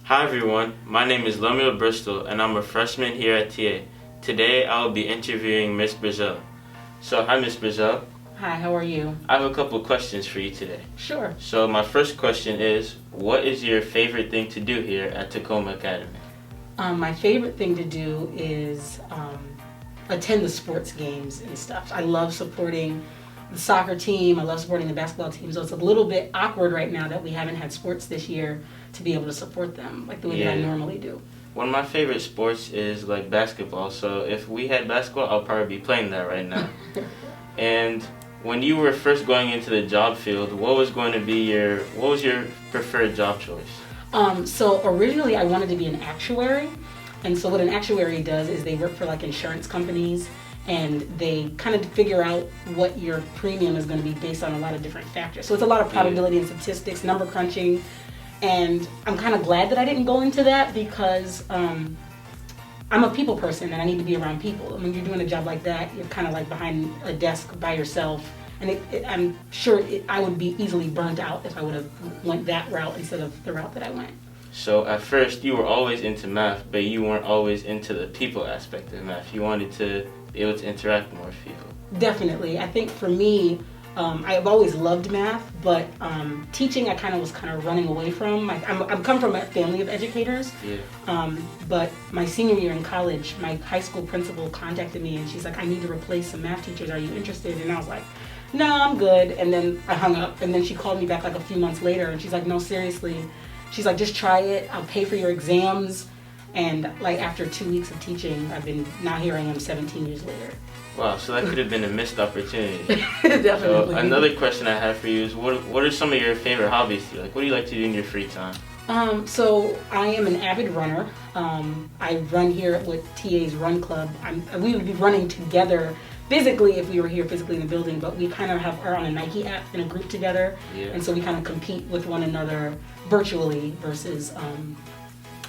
Hi everyone, my name is Lemuel Bristol and I'm a freshman here at TA. Today I will be interviewing Miss Brezzell. So hi Miss Brezzell. Hi, how are you? I have a couple questions for you today. Sure. So my first question is, what is your favorite thing to do here at Tacoma Academy? My favorite thing to do is attend the sports games and stuff. I love supporting the soccer team, I love supporting the basketball team, so it's a little bit awkward right now that we haven't had sports this year to be able to support them like the way that I normally do. One of my favorite sports is like basketball, so if we had basketball, I'll probably be playing that right now. And when you were first going into the job field, what was your preferred job choice? So originally I wanted to be an actuary, and so what an actuary does is they work for like insurance companies, and they kind of figure out what your premium is going to be based on a lot of different factors. So it's a lot of probability and statistics, number crunching, and I'm kind of glad that I didn't go into that because I'm a people person and I need to be around people. And when you're doing a job like that, you're kind of like behind a desk by yourself, and I'm sure I would be easily burnt out if I would have went that route instead of the route that I went. So at first you were always into math, but you weren't always into the people aspect of math. You wanted to be able to interact more with people. Definitely. I think for me, I've always loved math, but teaching I was running away from. I'm come from a family of educators, but my senior year in college, my high school principal contacted me and she's like, I need to replace some math teachers. Are you interested? And I was like, no, I'm good. And then I hung up, and then she called me back like a few months later and she's like, no, seriously. She's like, just try it. I'll pay for your exams. And like after 2 weeks of teaching, now here I am 17 years later. Wow, so that could have been a missed opportunity. Definitely. So another question I have for you is, what are some of your favorite hobbies? Like, what do you like to do in your free time? So I am an avid runner. I run here with TA's Run Club. We would be running together physically if we were here physically in the building, but we kind of are on a Nike app in a group together, and so we kind of compete with one another virtually versus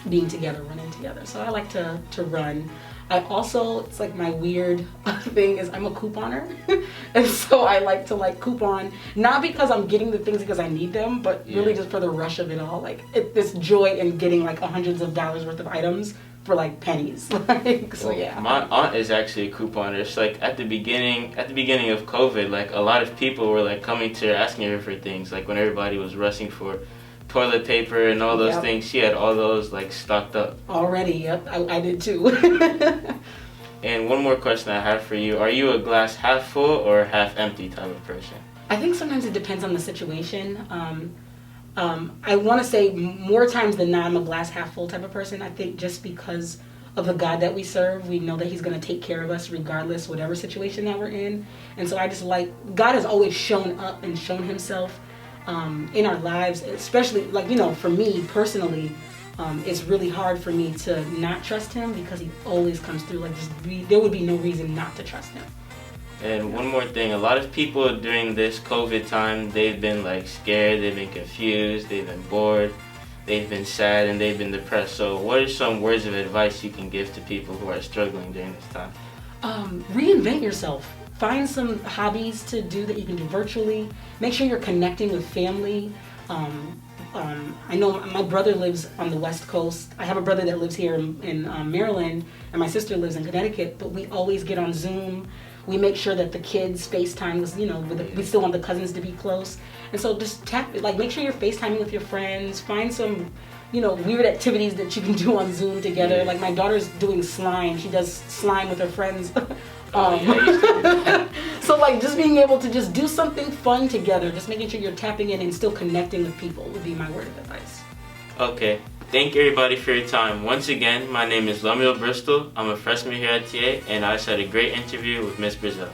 being together, running together. So I like to run. I also, it's like my weird thing is I'm a couponer, and so I like to coupon, not because I'm getting the things because I need them, but really just for the rush of it all. This joy in getting hundreds of dollars worth of items for pennies. My aunt is actually a couponer. It's at the beginning of COVID, a lot of people were coming to her asking her for things, when everybody was rushing for toilet paper and all those things. She had all those stocked up already. Yep, I did too. And one more question I have for you: are you a glass half full or half empty type of person? I think sometimes it depends on the situation. I want to say more times than not, I'm a glass half full type of person. I think just because of the God that we serve, we know that He's going to take care of us regardless, whatever situation that we're in. And so I just God has always shown up and shown Himself in our lives, especially for me personally. It's really hard for me to not trust Him because He always comes through. There would be no reason not to trust Him. And one more thing, a lot of people during this COVID time, they've been scared, they've been confused, they've been bored, they've been sad, and they've been depressed. So what are some words of advice you can give to people who are struggling during this time? Reinvent yourself. Find some hobbies to do that you can do virtually. Make sure you're connecting with family. I know my brother lives on the West Coast. I have a brother that lives here in Maryland, and my sister lives in Connecticut, but we always get on Zoom. We make sure that the kids FaceTime we still want the cousins to be close. And so just make sure you're FaceTiming with your friends. Find some, weird activities that you can do on Zoom together. Like my daughter's doing slime. She does slime with her friends. So just being able to just do something fun together, just making sure you're tapping in and still connecting with people would be my word of advice. Okay. Thank everybody for your time. Once again, my name is Lemuel Bristol. I'm a freshman here at TA, and I just had a great interview with Miss Brezzell.